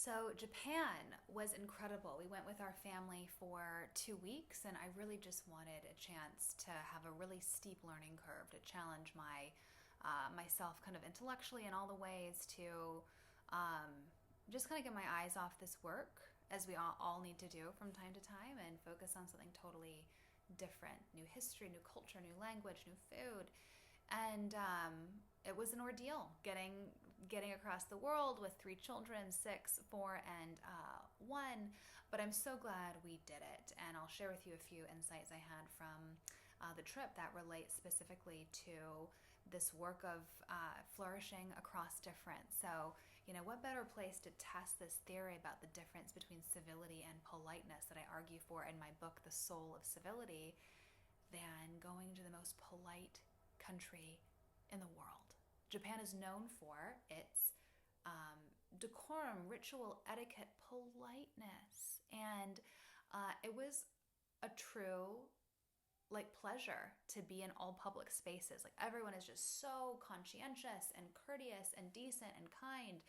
So Japan was incredible. We went with our family for 2 weeks, and I really just wanted a chance to have a really steep learning curve to challenge myself kind of intellectually in all the ways to just kind of get my eyes off this work, as we all need to do from time to time, and focus on something totally different: new history, new culture, new language, new food. And it was an ordeal getting across the world with three children, 6, 4, and 1. But I'm so glad we did it, and I'll share with you a few insights I had from the trip that relate specifically to this work of flourishing across difference. So, what better place to test this theory about the difference between civility and politeness that I argue for in my book, The Soul of Civility, than going to the most polite country in the world. Japan is known for its decorum, ritual, etiquette, politeness, and it was a true pleasure to be in all public spaces. Like, everyone is just so conscientious and courteous and decent and kind.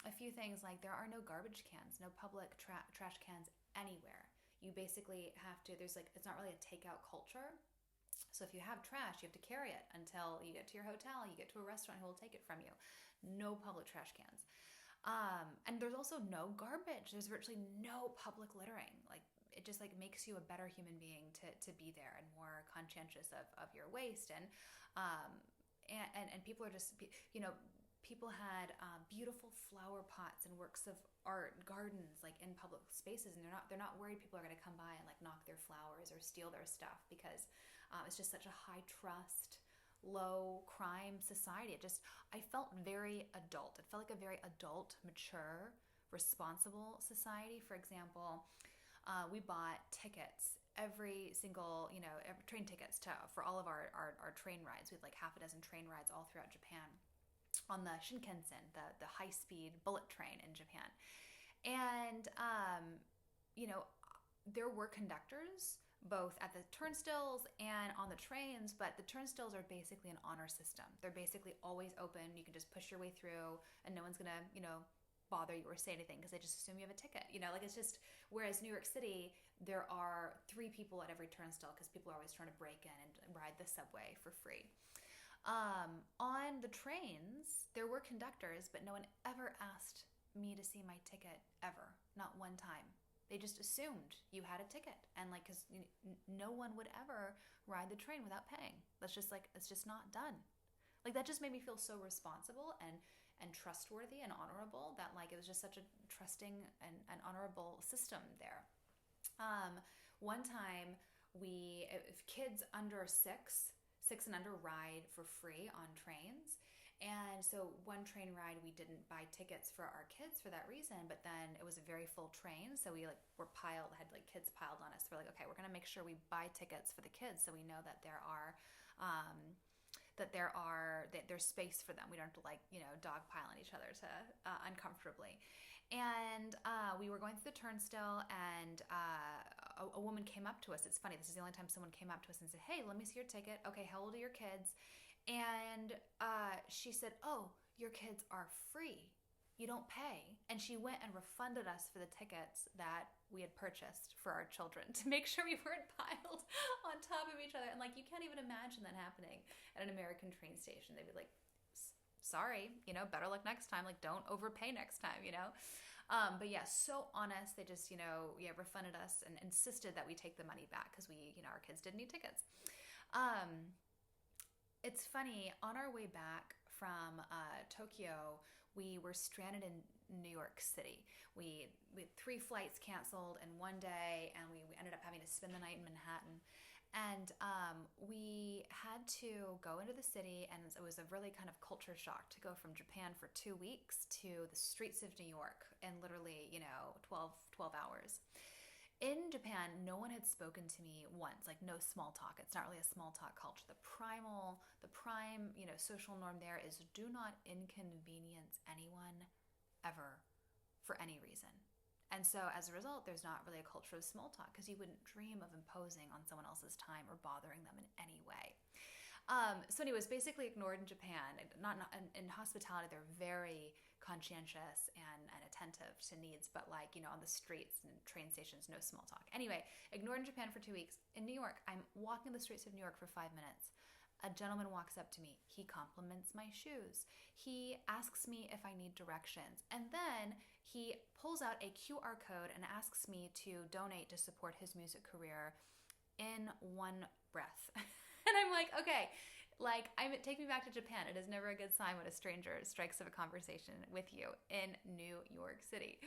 A few things, like there are no garbage cans, no public trash cans anywhere. You basically have to, it's not really a takeout culture. So if you have trash, you have to carry it until you get to your hotel, you get to a restaurant who will take it from you. No public trash cans. And there's also no garbage. There's virtually no public littering. It just makes you a better human being to be there, and more conscientious of your waste. And people are just, people had beautiful flower pots and works of art, gardens, in public spaces, and they're not worried people are going to come by and knock their flowers or steal their stuff, because it's just such a high trust, low crime society. I felt very adult. It felt like a very adult, mature, responsible society. For example, we bought tickets, every single, train tickets for all of our train rides. We had half a dozen train rides all throughout Japan, on the Shinkansen, the high-speed bullet train in Japan. And, there were conductors both at the turnstiles and on the trains, but the turnstiles are basically an honor system. They're basically always open. You can just push your way through, and no one's going to, bother you or say anything, because they just assume you have a ticket. It's just, whereas New York City, there are 3 people at every turnstile, because people are always trying to break in and ride the subway for free. On the trains, there were conductors, but no one ever asked me to see my ticket, ever. Not one time. They just assumed you had a ticket. And because no one would ever ride the train without paying. That's just it's just not done. That just made me feel so responsible and trustworthy and honorable, that it was just such a trusting and honorable system there. One time, if kids under 6 and under ride for free on trains. And so one train ride, we didn't buy tickets for our kids for that reason, but then it was a very full train. So we had kids piled on us. So we're okay, we're going to make sure we buy tickets for the kids, so we know that there's space for them. We don't have to dogpile on each other uncomfortably. And we were going through the turnstile, and a woman came up to us. It's funny, this is the only time someone came up to us and said, "Hey, let me see your ticket. Okay, how old are your kids?" And she said, "Oh, your kids are free. You don't pay." And she went and refunded us for the tickets that we had purchased for our children, to make sure we weren't piled on top of each other. And you can't even imagine that happening at an American train station. They'd be sorry, better luck next time. Don't overpay next time, But yeah, so honest. They just, refunded us and insisted that we take the money back, because our kids didn't need tickets. It's funny, on our way back from Tokyo, we were stranded in New York City. We had 3 flights canceled in one day, and we ended up having to spend the night in Manhattan. And we had to go into the city, and it was a really kind of culture shock to go from Japan for 2 weeks to the streets of New York in literally, 12 hours. In Japan, no one had spoken to me once, no small talk. It's not really a small talk culture. The prime, social norm there is, do not inconvenience anyone ever for any reason. And so as a result, there's not really a culture of small talk, because you wouldn't dream of imposing on someone else's time or bothering them in any way. So anyways, basically ignored in Japan. Not in hospitality, they're very conscientious and attentive to needs, but like, on the streets and train stations, no small talk. Anyway, ignored in Japan for 2 weeks. In New York, I'm walking the streets of New York for 5 minutes. A gentleman walks up to me. He compliments my shoes. He asks me if I need directions. And then he pulls out a QR code and asks me to donate to support his music career in one breath. And I'm like, okay, take me back to Japan. It is never a good sign when a stranger strikes up a conversation with you in New York City.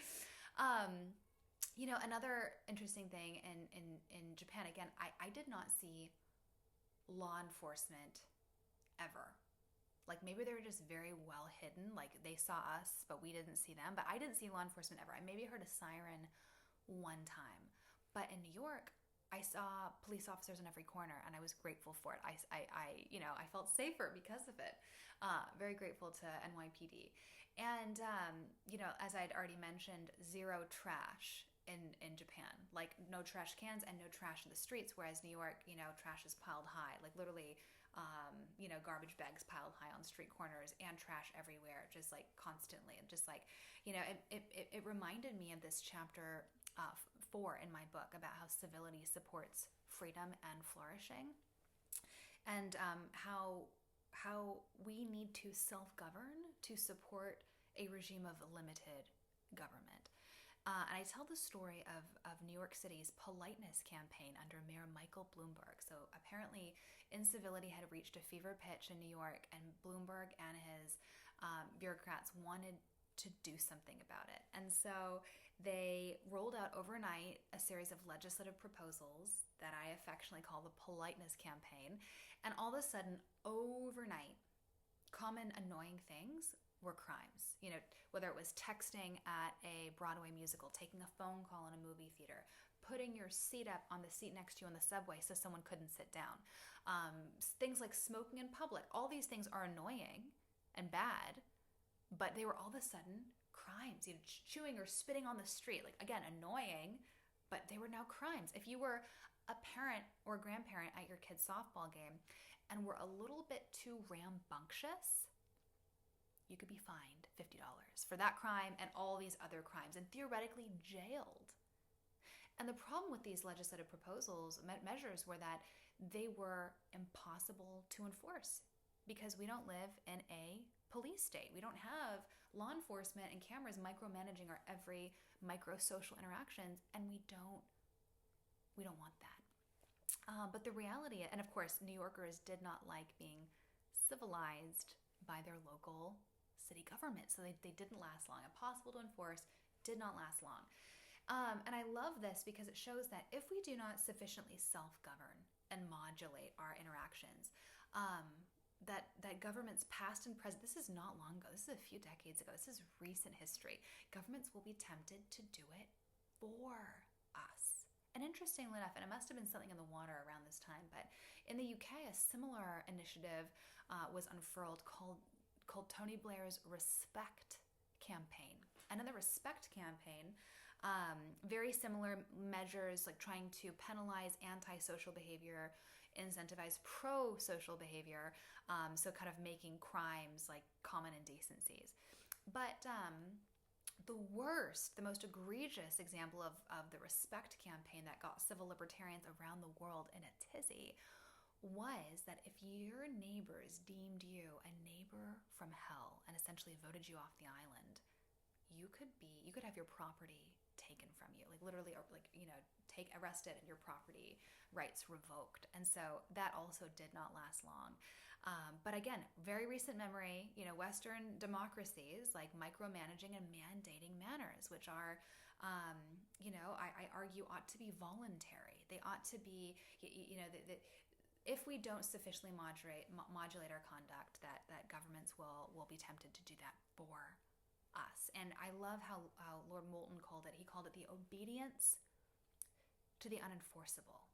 Another interesting thing in Japan, again, I did not see law enforcement ever. Like maybe they were just very well hidden. Like they saw us, but we didn't see them. But I didn't see law enforcement ever. I maybe heard a siren one time. But in New York, I saw police officers in every corner, and I was grateful for it. I felt safer because of it. Very grateful to NYPD. And, as I'd already mentioned, zero trash in Japan. Like no trash cans and no trash in the streets, whereas New York, trash is piled high. Like literally, garbage bags piled high on street corners and trash everywhere, just like constantly. And just like, it reminded me of this chapter 4 in my book about how civility supports freedom and flourishing, and how we need to self-govern to support a regime of limited government. And I tell the story of New York City's Politeness campaign under Mayor Michael Bloomberg. So apparently incivility had reached a fever pitch in New York, and Bloomberg and his bureaucrats wanted to do something about it. And so they rolled out overnight a series of legislative proposals that I affectionately call the Politeness campaign. And all of a sudden, overnight, common annoying things were crimes. Whether it was texting at a Broadway musical, taking a phone call in a movie theater, putting your seat up on the seat next to you on the subway so someone couldn't sit down. Things like smoking in public. All these things are annoying and bad, but they were all of a sudden crimes. Chewing or spitting on the street, like again, annoying, but they were now crimes. If you were a parent or grandparent at your kid's softball game and were a little bit too rambunctious, you could be fined $50 for that crime and all these other crimes, and theoretically jailed. And the problem with these legislative proposals, measures, were that they were impossible to enforce because we don't live in a police state. We don't have law enforcement and cameras micromanaging our every micro-social interactions, and we don't want that. But the reality, and of course, New Yorkers did not like being civilized by their local city government, so they didn't last long. Impossible to enforce, did not last long. And I love this because it shows that if we do not sufficiently self-govern and modulate our interactions, that governments past and present, this is not long ago, this is a few decades ago, this is recent history, governments will be tempted to do it for us. And interestingly enough, and it must have been something in the water around this time, but in the UK, a similar initiative was unfurled called Tony Blair's Respect campaign. And in the Respect campaign, very similar measures like trying to penalize antisocial behavior, incentivize pro-social behavior, so kind of making crimes like common indecencies. But the worst, the most egregious example of the Respect campaign that got civil libertarians around the world in a tizzy was that if your neighbors deemed you a neighbor from hell and essentially voted you off the island, you could have your property taken from you, like literally, or like, arrested and your property rights revoked. And so that also did not last long. But again, very recent memory, Western democracies like micromanaging and mandating manners, which are, I argue ought to be voluntary. They ought to be, if we don't sufficiently modulate our conduct, that governments will be tempted to do that for us. And I love how Lord Moulton called it. He called it the obedience to the unenforceable.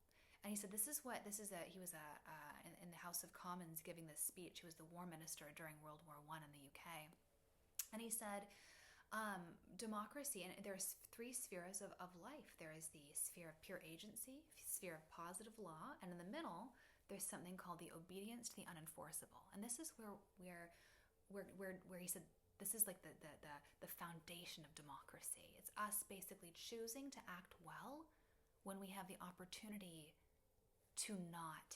And he said, he was in the House of Commons giving this speech. He was the war minister during World War I in the UK. And he said, democracy, and there's 3 spheres of life. There is the sphere of pure agency, sphere of positive law, and in the middle, there's something called the obedience to the unenforceable. And this is where he said, this is like the foundation of democracy. It's us basically choosing to act well when we have the opportunity to not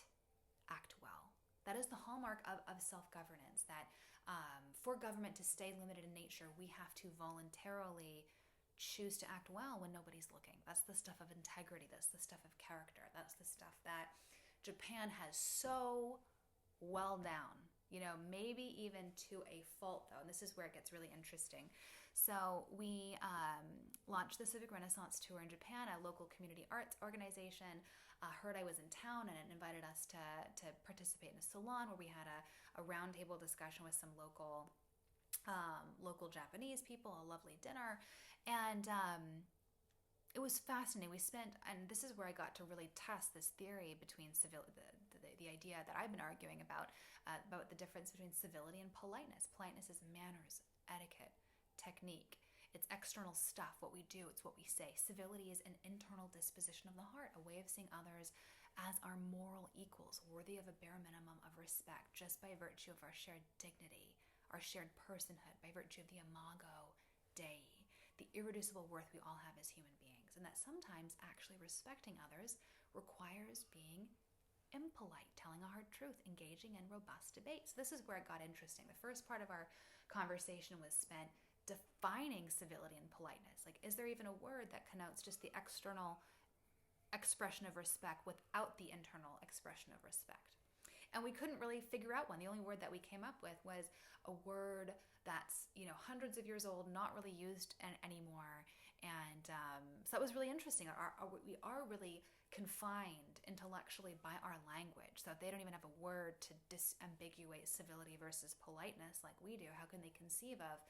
act well. That is the hallmark of self-governance, that for government to stay limited in nature, we have to voluntarily choose to act well when nobody's looking. That's the stuff of integrity. That's the stuff of character. That's the stuff that Japan has so well down, maybe even to a fault, though. And this is where it gets really interesting. So we launched the Civic Renaissance Tour in Japan, a local community arts organization. Heard I was in town, and it invited us to participate in a salon where we had a roundtable discussion with some local Japanese people, a lovely dinner. And it was fascinating. We spent, and this is where I got to really test this theory between the idea that I've been arguing about the difference between civility and politeness. Politeness is manners, etiquette, technique. It's external stuff, what we do, it's what we say. Civility is an internal disposition of the heart, a way of seeing others as our moral equals, worthy of a bare minimum of respect, just by virtue of our shared dignity, our shared personhood, by virtue of the imago Dei, the irreducible worth we all have as human beings. And that sometimes actually respecting others requires being impolite, telling a hard truth, engaging in robust debate. So this is where it got interesting. The first part of our conversation was spent defining civility and politeness. Like, is there even a word that connotes just the external expression of respect without the internal expression of respect? And we couldn't really figure out one. The only word that we came up with was a word that's, hundreds of years old, not really used anymore. And so that was really interesting. We are really confined intellectually by our language. So if they don't even have a word to disambiguate civility versus politeness like we do, how can they conceive of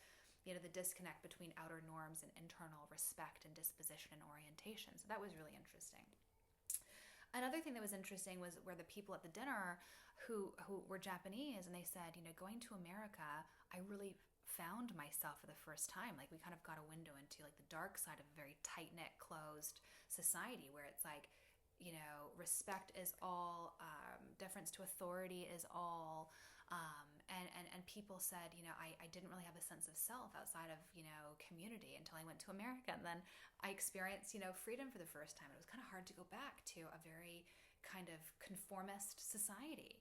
the disconnect between outer norms and internal respect and disposition and orientation? So that was really interesting. Another thing that was interesting was where the people at the dinner who were Japanese, and they said, going to America, I really found myself for the first time. Like, we kind of got a window into like the dark side of a very tight-knit, closed society where it's like, respect is all, deference to authority is all, and people said, I didn't really have a sense of self outside of, community until I went to America. And then I experienced, freedom for the first time. It was kind of hard to go back to a very kind of conformist society.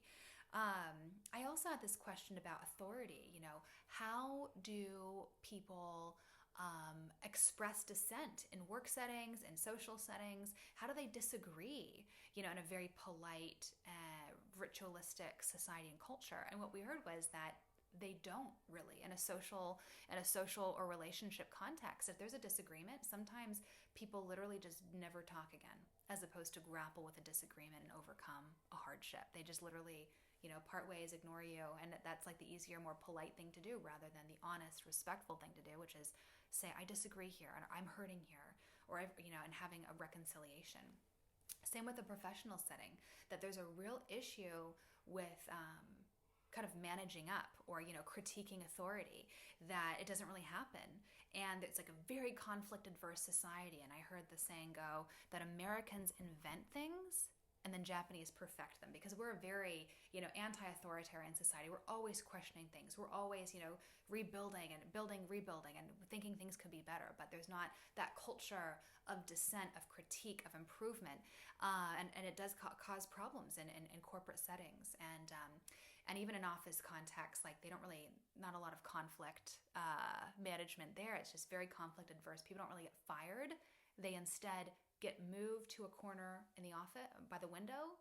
I also had this question about authority. How do people express dissent in work settings, in social settings? How do they disagree, in a very polite, ritualistic society and culture? And what we heard was that they don't really in a social or relationship context. If there's a disagreement, sometimes people literally just never talk again, as opposed to grapple with a disagreement and overcome a hardship. They just literally, part ways, ignore you. And that's like the easier, more polite thing to do rather than the honest, respectful thing to do, which is say, I disagree here, and I'm hurting here, or, and having a reconciliation. Same with a professional setting, that there's a real issue with kind of managing up or, critiquing authority, that it doesn't really happen. And it's like a very conflict-adverse society. And I heard the saying go that Americans invent things and then Japanese perfect them, because we're a very, anti-authoritarian society. We're always questioning things. We're always, rebuilding and rebuilding and thinking things could be better. But there's not that culture of dissent, of critique, of improvement. And it does cause problems in corporate settings. And even in office context, like not a lot of conflict management there. It's just very conflict adverse. People don't really get fired. They instead get moved to a corner in the office by the window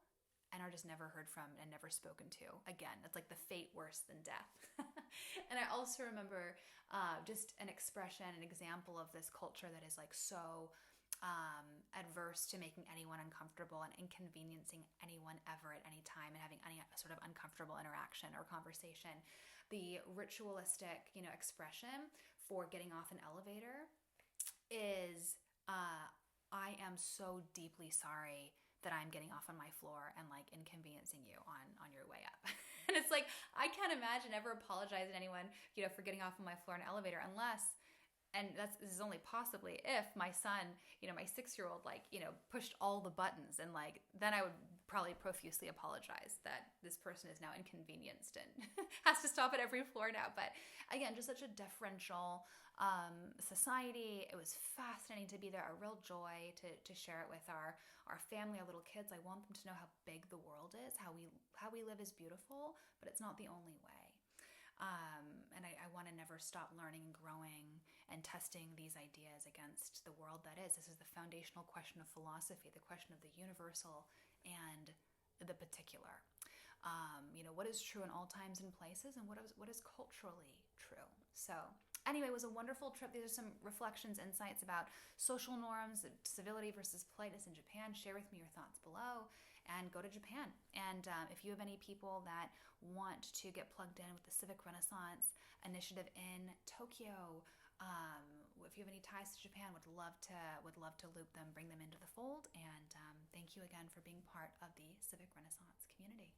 and are just never heard from and never spoken to again. It's like the fate worse than death. And I also remember just an expression, an example of this culture that is like so adverse to making anyone uncomfortable and inconveniencing anyone ever at any time and having any sort of uncomfortable interaction or conversation. The ritualistic, expression for getting off an elevator is I am so deeply sorry that I'm getting off on my floor and like inconveniencing you on your way up. And it's like, I can't imagine ever apologizing to anyone, for getting off on my floor in an elevator unless this is only possibly if my son, my 6-year-old, pushed all the buttons, and then I would probably profusely apologize that this person is now inconvenienced and has to stop at every floor now. But again, just such a deferential society. It was fascinating to be there, a real joy to share it with our family, our little kids. I want them to know how big the world is, how we live is beautiful, but it's not the only way. And I want to never stop learning and growing and testing these ideas against the world that is. This is the foundational question of philosophy, the question of the universal and the particular. What is true in all times and places, and what is culturally true. So anyway, it was a wonderful trip. These are some reflections, insights about social norms, civility versus politeness in Japan. Share with me your thoughts below, and go to Japan. And if you have any people that want to get plugged in with the Civic Renaissance initiative in Tokyo, if you have any ties to Japan, would love to loop them, bring them into the fold. And thank you again for being part of the Civic Renaissance community.